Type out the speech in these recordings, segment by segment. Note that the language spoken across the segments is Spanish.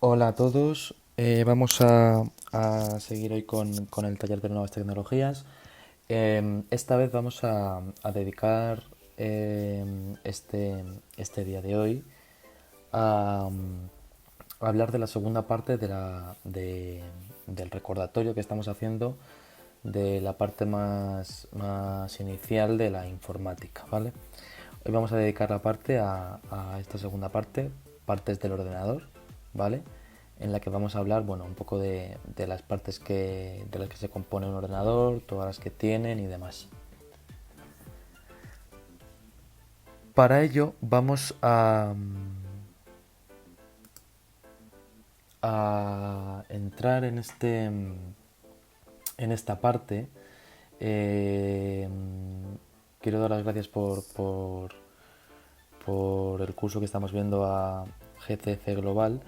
Hola a todos. Vamos a seguir hoy con el taller de nuevas tecnologías. Esta vez vamos a dedicar este día de hoy a, a hablar de la segunda parte del recordatorio que estamos haciendo de la parte más inicial de la informática, ¿vale? Hoy vamos a dedicar la parte a esta segunda parte, partes del ordenador, ¿vale? En la que vamos a hablar, bueno, un poco de las partes de las que se compone un ordenador, todas las que tienen y demás. Para ello vamos a entrar en esta parte. Eh, Quiero dar las gracias por el curso que estamos viendo a GCC Global.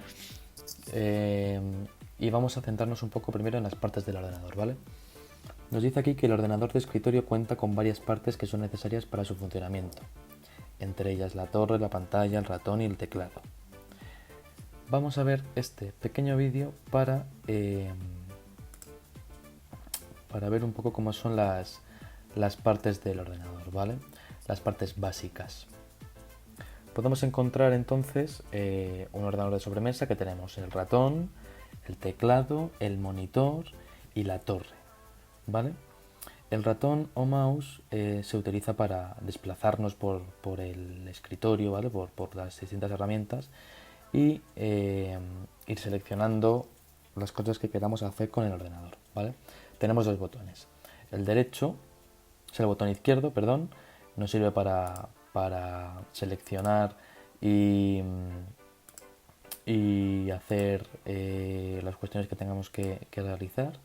Eh, y vamos a centrarnos un poco primero en las partes del ordenador, ¿vale? Nos dice aquí que el ordenador de escritorio cuenta con varias partes que son necesarias para su funcionamiento, entre ellas la torre, la pantalla, el ratón y el teclado. Vamos a ver este pequeño vídeo para ver un poco cómo son las partes del ordenador, ¿vale? Las partes básicas. Podemos encontrar entonces un ordenador de sobremesa que tenemos el ratón, el teclado, el monitor y la torre, ¿vale? El ratón o mouse se utiliza para desplazarnos por el escritorio, ¿vale? Por las distintas herramientas y ir seleccionando las cosas que queramos hacer con el ordenador, ¿vale? Tenemos dos botones. El derecho, es el botón izquierdo, perdón, nos sirve para seleccionar y, y hacer las cuestiones que tengamos que realizar,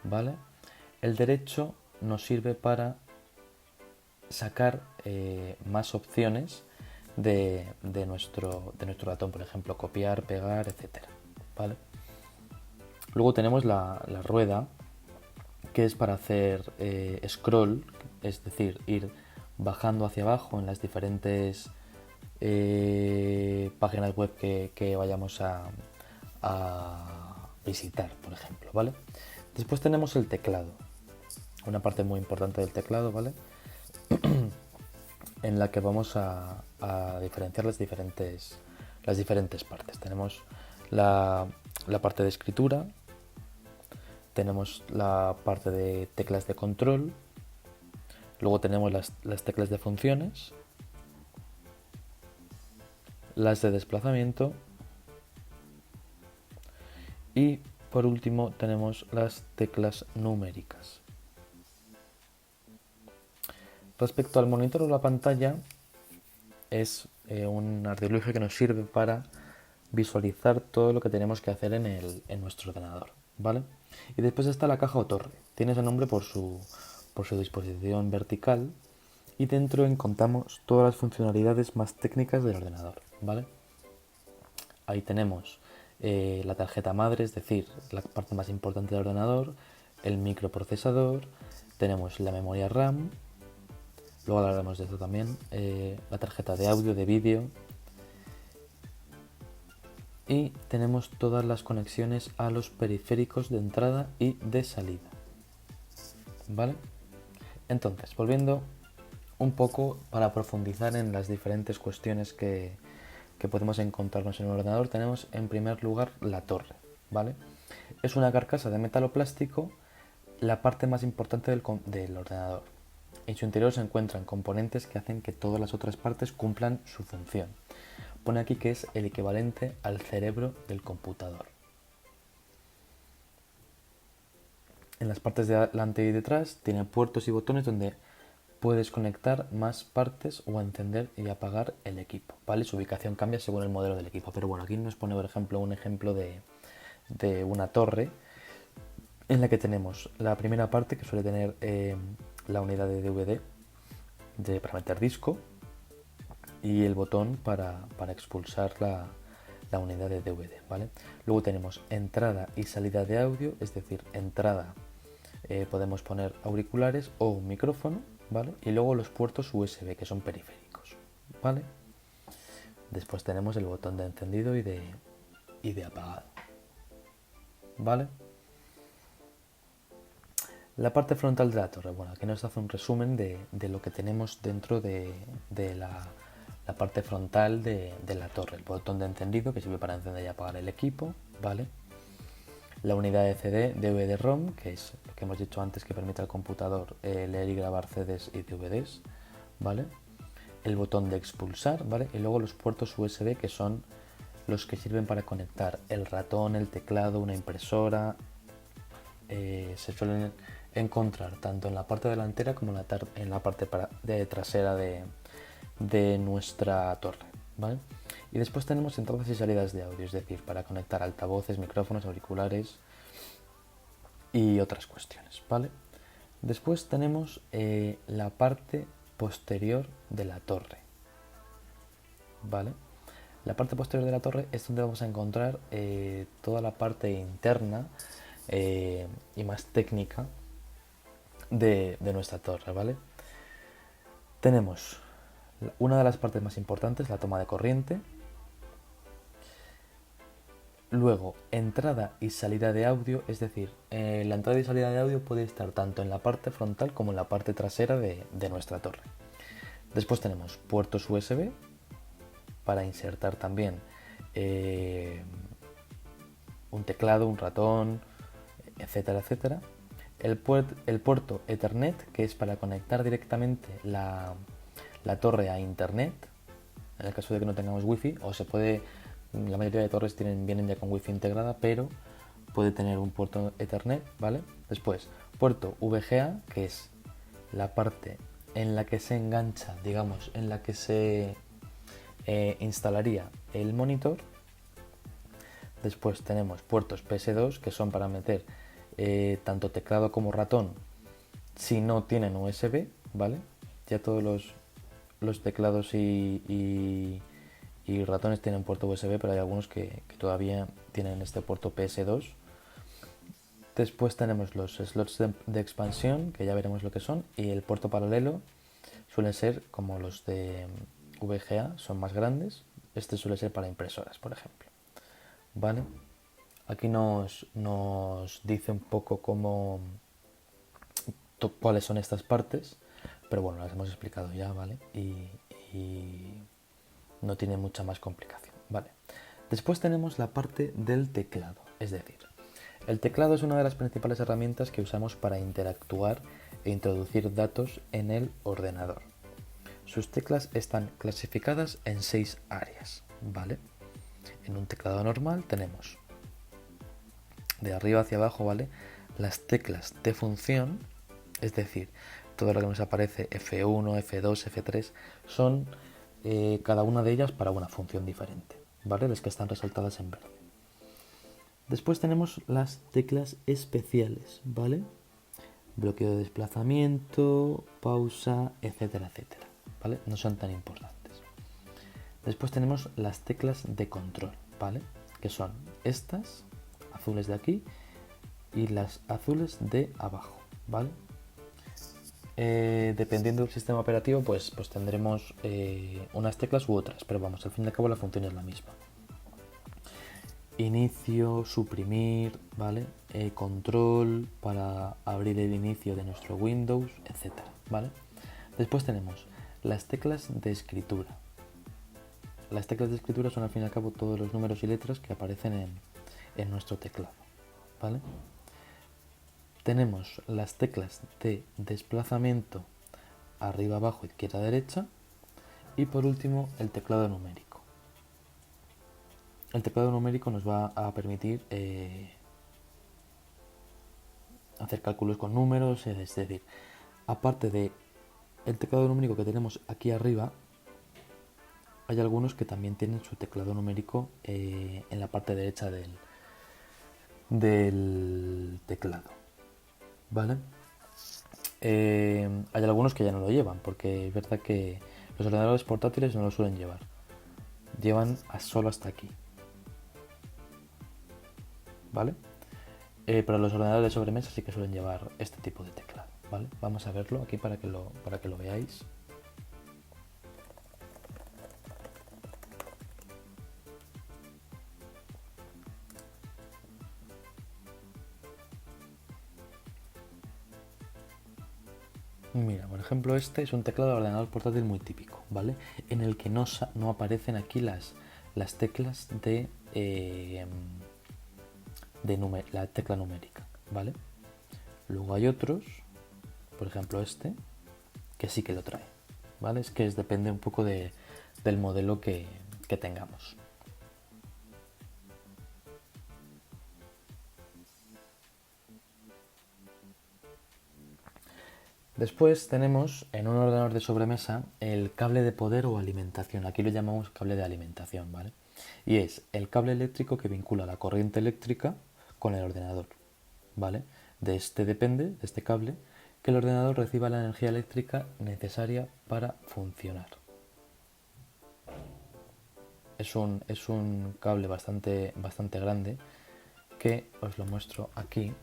¿vale? El derecho nos sirve para sacar más opciones de nuestro ratón, por ejemplo, copiar, pegar, etcétera, ¿vale? Luego tenemos la rueda, que es para hacer scroll, es decir, ir bajando hacia abajo en las diferentes páginas web que vayamos a visitar, por ejemplo, ¿vale? Después tenemos el teclado, una parte muy importante del teclado, ¿vale? En la que vamos a diferenciar las diferentes partes. Tenemos la parte de escritura, tenemos la parte de teclas de control, luego tenemos las teclas de funciones, las de desplazamiento y por último tenemos las teclas numéricas. Respecto al monitor o la pantalla, es un artilugio que nos sirve para visualizar todo lo que tenemos que hacer en nuestro ordenador, ¿vale? Y después está la caja o torre. Tiene ese nombre por su disposición vertical y dentro encontramos todas las funcionalidades más técnicas del ordenador, ¿vale? Ahí tenemos la tarjeta madre, es decir, la parte más importante del ordenador, el microprocesador, tenemos la memoria RAM, luego hablaremos de esto también, la tarjeta de audio, de vídeo, y tenemos todas las conexiones a los periféricos de entrada y de salida, ¿vale? Entonces, volviendo un poco para profundizar en las diferentes cuestiones que podemos encontrarnos en un ordenador, tenemos en primer lugar la torre, ¿vale? Es una carcasa de metal o plástico, la parte más importante del ordenador. En su interior se encuentran componentes que hacen que todas las otras partes cumplan su función. Pone aquí que es el equivalente al cerebro del computador. En las partes de delante y detrás tiene puertos y botones donde puedes conectar más partes o encender y apagar el equipo, ¿vale? Su ubicación cambia según el modelo del equipo, pero bueno, aquí nos pone por ejemplo un ejemplo de una torre en la que tenemos la primera parte que suele tener la unidad de DVD para meter disco y el botón para expulsar la unidad de DVD, ¿vale? Luego tenemos entrada y salida de audio, es decir, entrada podemos poner auriculares o un micrófono, ¿vale? Y luego los puertos USB, que son periféricos, ¿vale? Después tenemos el botón de encendido y de apagado. ¿Vale? La parte frontal de la torre. Bueno, aquí nos hace un resumen de lo que tenemos dentro de la parte frontal de la torre. El botón de encendido que sirve para encender y apagar el equipo, ¿vale? La unidad de CD, DVD-ROM, que es lo que hemos dicho antes, que permite al computador leer y grabar CDs y DVDs, ¿vale? El botón de expulsar, ¿vale? Y luego los puertos USB, que son los que sirven para conectar el ratón, el teclado, una impresora. Se suelen encontrar tanto en la parte delantera como en la parte trasera de nuestra torre, ¿vale? Y después tenemos entradas y salidas de audio, es decir, para conectar altavoces, micrófonos, auriculares y otras cuestiones, ¿vale? Después tenemos la parte posterior de la torre, ¿vale? La parte posterior de la torre es donde vamos a encontrar toda la parte interna y más técnica de nuestra torre, ¿vale? Tenemos una de las partes más importantes, la toma de corriente. Luego, entrada y salida de audio, es decir, la entrada y salida de audio puede estar tanto en la parte frontal como en la parte trasera de nuestra torre. Después tenemos puertos USB para insertar también un teclado, un ratón, etcétera, etcétera. El puerto Ethernet, que es para conectar directamente la torre a internet, en el caso de que no tengamos wifi, o se puede, la mayoría de torres vienen ya con wifi integrada, pero puede tener un puerto Ethernet, ¿vale? Después, puerto VGA, que es la parte en la que se engancha, digamos, en la que se instalaría el monitor. Después tenemos puertos PS2, que son para meter tanto teclado como ratón si no tienen USB, ¿vale? Ya todos los teclados y ratones tienen puerto USB, pero hay algunos que todavía tienen este puerto PS2. Después tenemos los slots de expansión, que ya veremos lo que son, y el puerto paralelo suelen ser como los de VGA, son más grandes. Este suele ser para impresoras, por ejemplo. ¿Vale? Aquí nos dice un poco cuáles son estas partes, pero bueno, las hemos explicado ya, ¿vale? Y no tiene mucha más complicación, ¿vale? Después tenemos la parte del teclado, es decir, el teclado es una de las principales herramientas que usamos para interactuar e introducir datos en el ordenador. Sus teclas están clasificadas en 6 áreas, ¿vale? En un teclado normal tenemos de arriba hacia abajo, ¿vale? Las teclas de función, es decir, todo lo que nos aparece F1, F2, F3, son cada una de ellas para una función diferente, ¿vale? Las que están resaltadas en verde. Después tenemos las teclas especiales, ¿vale? Bloqueo de desplazamiento, pausa, etcétera, etcétera, ¿vale? No son tan importantes. Después tenemos las teclas de control, ¿vale? Que son estas, azules de aquí, y las azules de abajo, ¿vale? Dependiendo del sistema operativo, pues tendremos unas teclas u otras, pero vamos, al fin y al cabo la función es la misma. Inicio, suprimir, ¿vale? Control para abrir el inicio de nuestro Windows, etcétera, ¿vale? Después tenemos las teclas de escritura. Las teclas de escritura son al fin y al cabo todos los números y letras que aparecen en nuestro teclado, ¿vale? Tenemos las teclas de desplazamiento arriba, abajo, izquierda, derecha, y por último el teclado numérico. El teclado numérico nos va a permitir hacer cálculos con números, es decir, aparte de el teclado numérico que tenemos aquí arriba, hay algunos que también tienen su teclado numérico en la parte derecha del teclado, ¿vale? Hay algunos que ya no lo llevan, porque es verdad que los ordenadores portátiles no lo suelen llevar, llevan solo hasta aquí, ¿vale? Pero los ordenadores de sobremesa sí que suelen llevar este tipo de teclado, ¿vale? Vamos a verlo aquí para que lo veáis. Mira, por ejemplo, este es un teclado de ordenador portátil muy típico, ¿vale? En el que no aparecen aquí las teclas de la tecla numérica, ¿vale? Luego hay otros, por ejemplo este, que sí que lo trae, ¿vale? Es que depende un poco del modelo que tengamos. Después tenemos en un ordenador de sobremesa el cable de poder o alimentación. Aquí lo llamamos cable de alimentación, ¿vale? Y es el cable eléctrico que vincula la corriente eléctrica con el ordenador, ¿vale? De este depende, de este cable, que el ordenador reciba la energía eléctrica necesaria para funcionar. Es un cable bastante grande que os lo muestro aquí.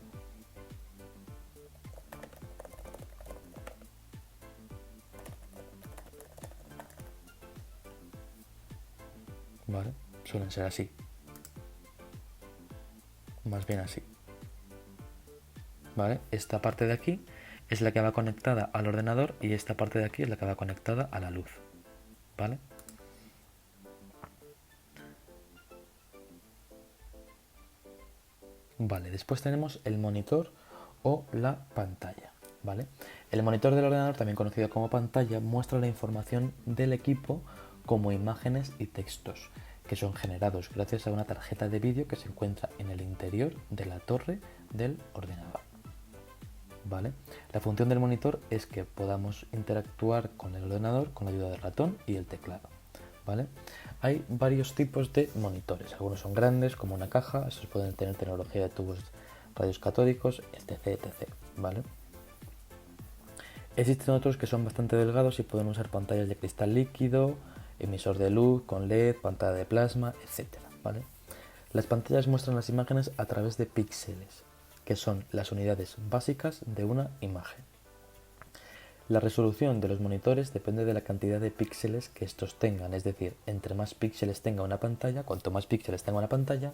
¿Vale? Suelen ser así. Más bien así. ¿Vale? Esta parte de aquí es la que va conectada al ordenador y esta parte de aquí es la que va conectada a la luz. ¿Vale? Vale, después tenemos el monitor o la pantalla. ¿Vale? El monitor del ordenador, también conocido como pantalla, muestra la información del equipo como imágenes y textos, que son generados gracias a una tarjeta de vídeo que se encuentra en el interior de la torre del ordenador. ¿Vale? La función del monitor es que podamos interactuar con el ordenador con la ayuda del ratón y el teclado. ¿Vale? Hay varios tipos de monitores. Algunos son grandes, como una caja, estos pueden tener tecnología de tubos radios catódicos, etc. ¿Vale? Existen otros que son bastante delgados y pueden usar pantallas de cristal líquido, emisor de luz con LED, pantalla de plasma, etc. ¿Vale? Las pantallas muestran las imágenes a través de píxeles, que son las unidades básicas de una imagen. La resolución de los monitores depende de la cantidad de píxeles que estos tengan, es decir, entre más píxeles tenga una pantalla, cuanto más píxeles tenga una pantalla,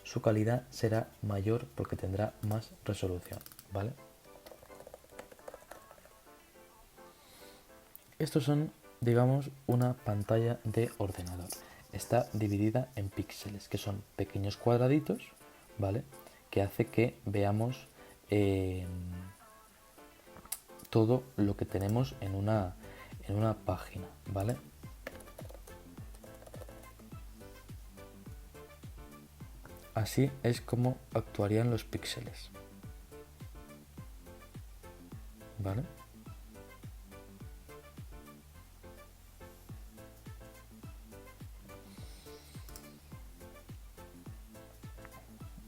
su calidad será mayor porque tendrá más resolución, ¿vale? Estos son, digamos, una pantalla de ordenador. Está dividida en píxeles, que son pequeños cuadraditos, ¿vale? Que hace que veamos todo lo que tenemos en una página, ¿vale? Así es como actuarían los píxeles, ¿vale?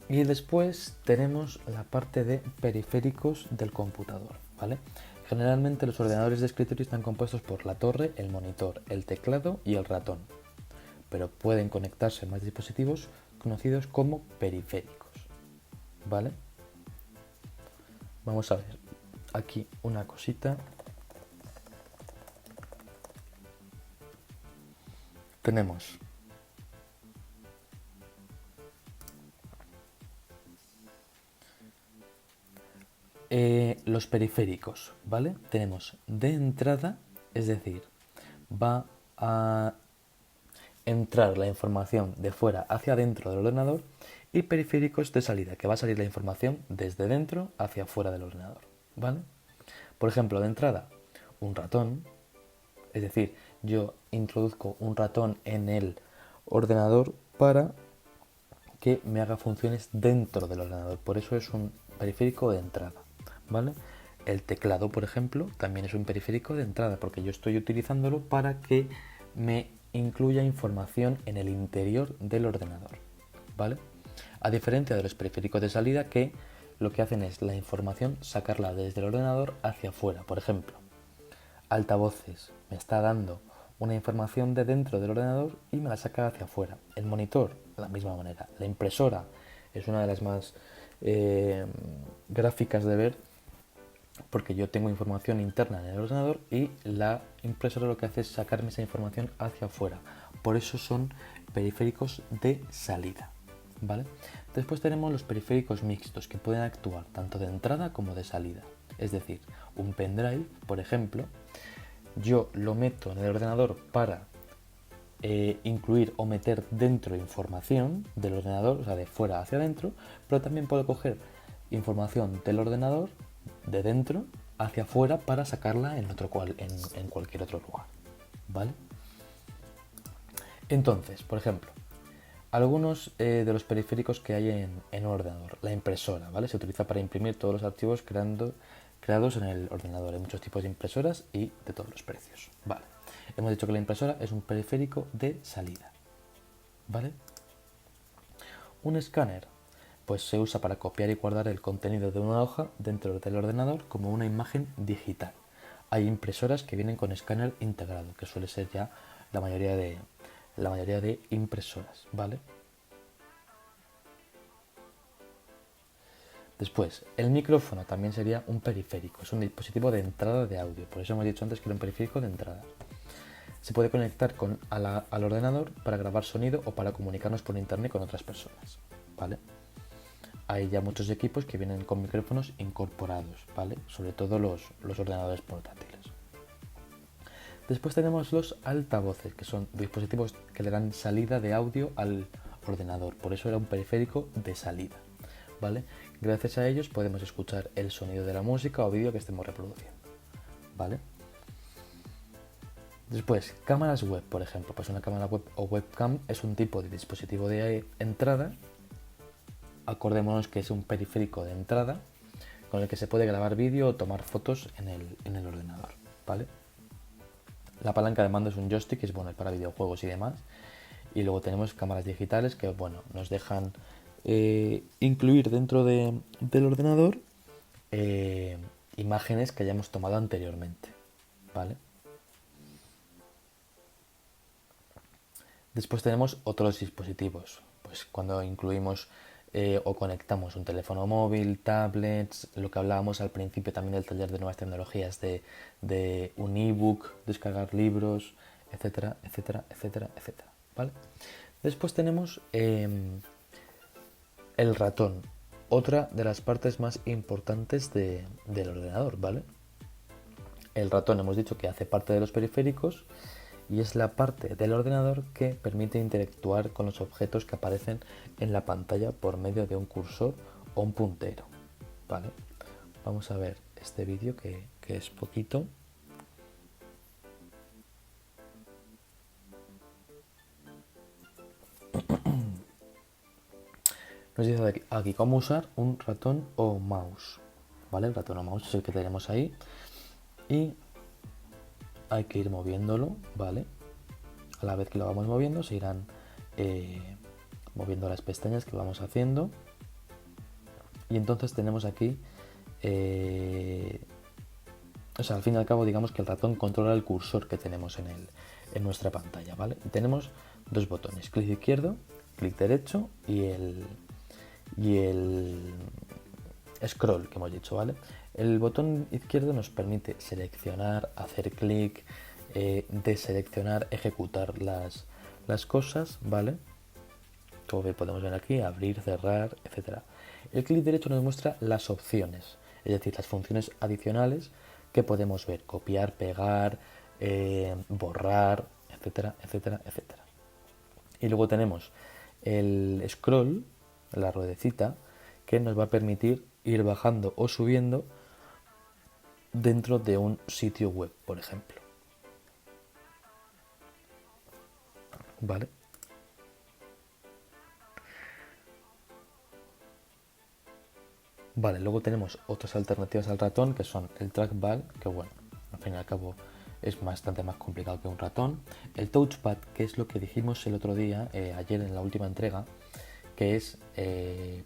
Y después tenemos la parte de periféricos del computador, ¿vale? Generalmente los ordenadores de escritorio están compuestos por la torre, el monitor, el teclado y el ratón, pero pueden conectarse más dispositivos conocidos como periféricos, ¿vale? Vamos a ver aquí una cosita. Tenemos los periféricos, ¿vale? Tenemos de entrada, es decir, va a entrar la información de fuera hacia dentro del ordenador, y periféricos de salida, que va a salir la información desde dentro hacia fuera del ordenador, ¿vale? Por ejemplo, de entrada, un ratón, es decir, yo introduzco un ratón en el ordenador para que me haga funciones dentro del ordenador, por eso es un periférico de entrada, ¿vale? El teclado, por ejemplo, también es un periférico de entrada porque yo estoy utilizándolo para que me incluya información en el interior del ordenador, ¿vale? A diferencia de los periféricos de salida, que lo que hacen es la información sacarla desde el ordenador hacia afuera. Por ejemplo, altavoces, me está dando una información de dentro del ordenador y me la saca hacia afuera. El monitor, de la misma manera. La impresora es una de las más gráficas de ver, porque yo tengo información interna en el ordenador y la impresora lo que hace es sacarme esa información hacia afuera. Por eso son periféricos de salida, ¿vale? Después tenemos los periféricos mixtos, que pueden actuar tanto de entrada como de salida. Es decir, un pendrive, por ejemplo, yo lo meto en el ordenador para incluir o meter dentro información del ordenador, o sea, de fuera hacia adentro, pero también puedo coger información del ordenador de dentro hacia afuera para sacarla en cualquier otro lugar, ¿vale? Entonces, por ejemplo, algunos de los periféricos que hay en un ordenador. La impresora, ¿vale? Se utiliza para imprimir todos los archivos creados en el ordenador. Hay muchos tipos de impresoras y de todos los precios, ¿vale? Hemos dicho que la impresora es un periférico de salida, ¿vale? Un escáner, pues se usa para copiar y guardar el contenido de una hoja dentro del ordenador como una imagen digital. Hay impresoras que vienen con escáner integrado, que suele ser ya la mayoría de impresoras, ¿vale? Después, el micrófono también sería un periférico, es un dispositivo de entrada de audio, por eso hemos dicho antes que era un periférico de entrada. Se puede conectar al ordenador para grabar sonido o para comunicarnos por internet con otras personas, ¿vale? Hay ya muchos equipos que vienen con micrófonos incorporados, ¿vale? Sobre todo los ordenadores portátiles. Después tenemos los altavoces, que son dispositivos que le dan salida de audio al ordenador, por eso era un periférico de salida, ¿vale? Gracias a ellos podemos escuchar el sonido de la música o vídeo que estemos reproduciendo, ¿vale? Después, cámaras web, por ejemplo, pues una cámara web o webcam es un tipo de dispositivo de entrada. Acordémonos que es un periférico de entrada con el que se puede grabar vídeo o tomar fotos en el ordenador, ¿vale? La palanca de mando es un joystick, que es bueno para videojuegos y demás. Y luego tenemos cámaras digitales que, bueno, nos dejan incluir dentro del ordenador imágenes que hayamos tomado anteriormente, ¿vale? Después tenemos otros dispositivos, pues cuando incluimos o conectamos un teléfono móvil, tablets, lo que hablábamos al principio también del taller de nuevas tecnologías de un ebook, descargar libros, etcétera, etcétera, etcétera, etcétera, ¿vale? Después tenemos el ratón, otra de las partes más importantes del ordenador, ¿vale? El ratón hemos dicho que hace parte de los periféricos y es la parte del ordenador que permite interactuar con los objetos que aparecen en la pantalla por medio de un cursor o un puntero, ¿vale? Vamos a ver este vídeo que es poquito. Nos dice aquí cómo usar un ratón o mouse, ¿vale? El ratón o mouse es el que tenemos ahí y hay que ir moviéndolo, ¿vale? A la vez que lo vamos moviendo se irán moviendo las pestañas que vamos haciendo y entonces tenemos aquí o sea, al fin y al cabo digamos que el ratón controla el cursor que tenemos en nuestra pantalla, ¿vale? Y tenemos dos botones, clic izquierdo, clic derecho y el scroll que hemos dicho, ¿vale? El botón izquierdo nos permite seleccionar, hacer clic, deseleccionar, ejecutar las cosas, ¿vale? Como podemos ver aquí, abrir, cerrar, etc. El clic derecho nos muestra las opciones, es decir, las funciones adicionales que podemos ver, copiar, pegar, borrar, etcétera, etcétera, etcétera. Y luego tenemos el scroll, la ruedecita, que nos va a permitir ir bajando o subiendo dentro de un sitio web, por ejemplo. ¿Vale? Vale, luego tenemos otras alternativas al ratón que son el trackball, que bueno, al fin y al cabo es bastante más complicado que un ratón. El touchpad, que es lo que dijimos el otro día, ayer en la última entrega, que es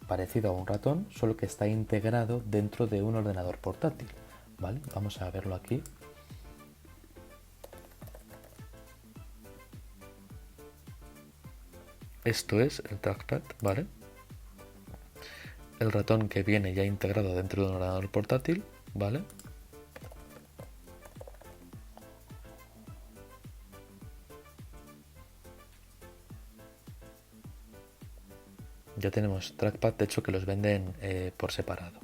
parecido a un ratón, solo que está integrado dentro de un ordenador portátil. ¿Vale? Vamos a verlo aquí. Esto es el trackpad, ¿vale? El ratón que viene ya integrado dentro de un ordenador portátil, ¿vale? Ya tenemos trackpad, de hecho que los venden por separado.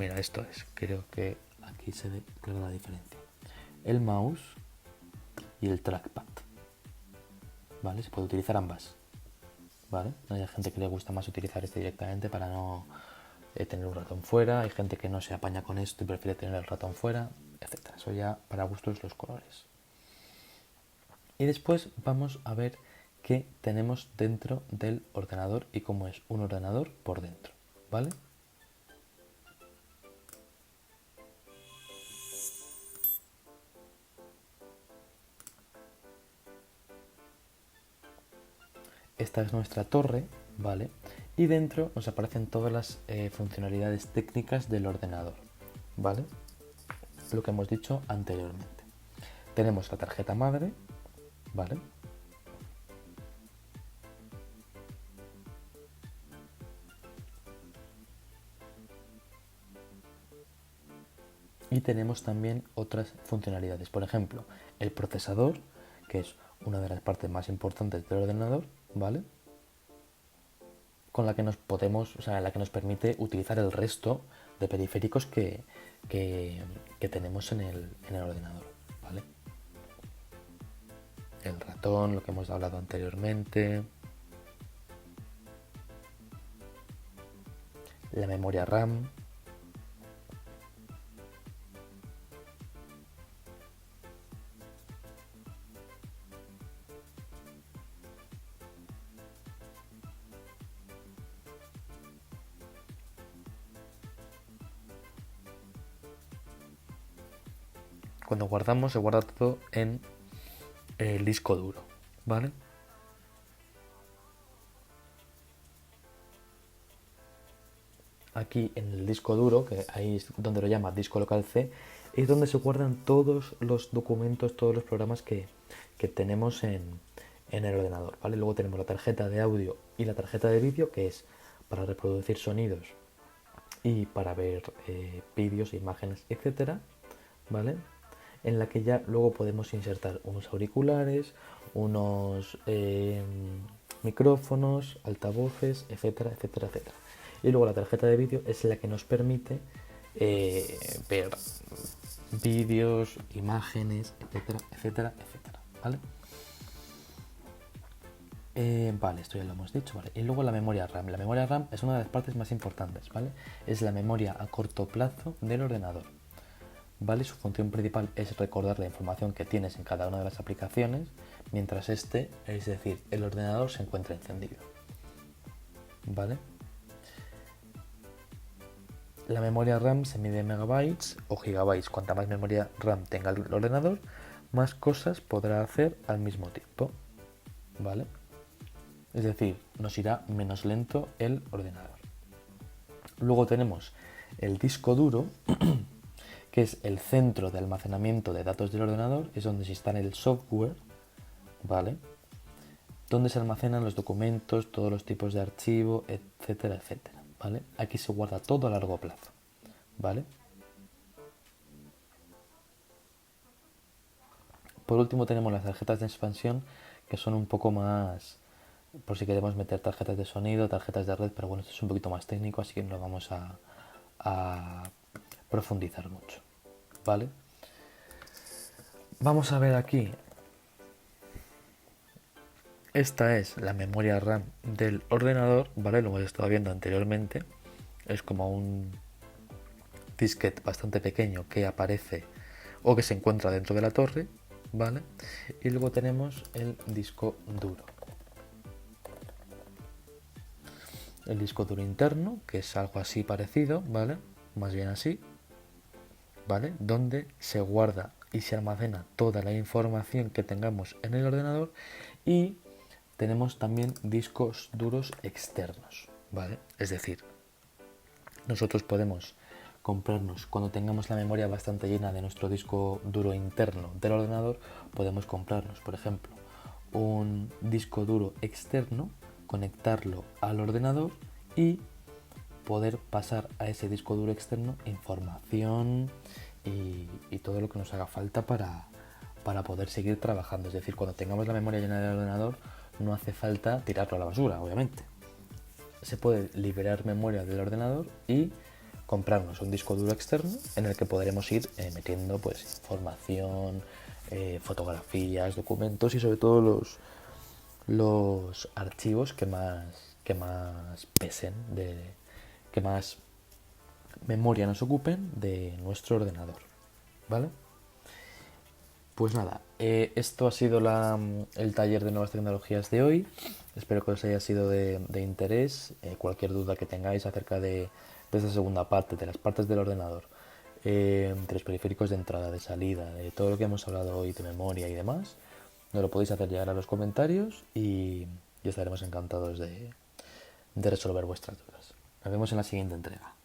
mira, esto es, creo que aquí se ve clara la diferencia. El mouse y el trackpad, ¿vale? Se puede utilizar ambas, ¿vale? Hay gente que le gusta más utilizar este directamente para no tener un ratón fuera, hay gente que no se apaña con esto y prefiere tener el ratón fuera, etcétera. Eso ya para gustos los colores. Y después vamos a ver qué tenemos dentro del ordenador y cómo es un ordenador por dentro, ¿vale? Esta es nuestra torre, ¿vale? Y dentro nos aparecen todas las funcionalidades técnicas del ordenador, ¿vale? Lo que hemos dicho anteriormente. Tenemos la tarjeta madre, ¿vale? Y tenemos también otras funcionalidades, por ejemplo, el procesador, que es una de las partes más importantes del ordenador, ¿vale? Con la que nos podemos, o sea, la que nos permite utilizar el resto de periféricos que tenemos en el ordenador, ¿vale? El ratón, lo que hemos hablado anteriormente, la memoria RAM. Cuando guardamos se guarda todo en el disco duro, ¿vale? Aquí en el disco duro, que ahí es donde lo llama disco local C, es donde se guardan todos los documentos, todos los programas que tenemos en el ordenador, ¿vale? Luego tenemos la tarjeta de audio y la tarjeta de vídeo, que es para reproducir sonidos y para ver vídeos, imágenes, etcétera, ¿vale? En la que ya luego podemos insertar unos auriculares, unos micrófonos, altavoces, etcétera, etcétera, etcétera. Y luego la tarjeta de vídeo es la que nos permite ver vídeos, imágenes, etcétera, etcétera, etcétera, ¿vale? Vale, esto ya lo hemos dicho, ¿vale? Y luego la memoria RAM. La memoria RAM es una de las partes más importantes, ¿vale? Es la memoria a corto plazo del ordenador, ¿vale? Su función principal es recordar la información que tienes en cada una de las aplicaciones mientras es decir, el ordenador se encuentra encendido, ¿vale? La memoria RAM se mide en megabytes o gigabytes. Cuanta más memoria RAM tenga el ordenador, más cosas podrá hacer al mismo tiempo, ¿vale? Es decir, nos irá menos lento el ordenador. Luego tenemos el disco duro, que es el centro de almacenamiento de datos del ordenador, es donde se instala el software, ¿vale? Donde se almacenan los documentos, todos los tipos de archivo, etcétera, etcétera, ¿vale? Aquí se guarda todo a largo plazo, ¿vale? Por último tenemos las tarjetas de expansión, que son un poco más, por si queremos meter tarjetas de sonido, tarjetas de red, pero bueno, esto es un poquito más técnico, así que no vamos a profundizar mucho, ¿vale? Vamos a ver aquí. Esta es la memoria RAM del ordenador, ¿vale? Lo hemos estado viendo anteriormente. Es como un disquete bastante pequeño que aparece o que se encuentra dentro de la torre, ¿vale? Y luego tenemos el disco duro. El disco duro interno, que es algo así parecido, ¿vale? Más bien así, ¿vale? Donde se guarda y se almacena toda la información que tengamos en el ordenador. Y tenemos también discos duros externos, ¿vale? Es decir, nosotros podemos comprarnos, cuando tengamos la memoria bastante llena de nuestro disco duro interno del ordenador, podemos comprarnos, por ejemplo, un disco duro externo, conectarlo al ordenador y poder pasar a ese disco duro externo información y todo lo que nos haga falta para poder seguir trabajando. Es decir, cuando tengamos la memoria llena del ordenador, no hace falta tirarlo a la basura, obviamente. Se puede liberar memoria del ordenador y comprarnos un disco duro externo en el que podremos ir metiendo pues información, fotografías, documentos y sobre todo los archivos que más pesen, que más memoria nos ocupen de nuestro ordenador, ¿vale? Pues nada, esto ha sido el taller de nuevas tecnologías de hoy. Espero que os haya sido de interés. Cualquier duda que tengáis acerca de esta segunda parte, de las partes del ordenador, de los periféricos de entrada, de salida, de todo lo que hemos hablado hoy, de memoria y demás, nos lo podéis hacer llegar a los comentarios y estaremos encantados de resolver vuestras dudas. Nos vemos en la siguiente entrega.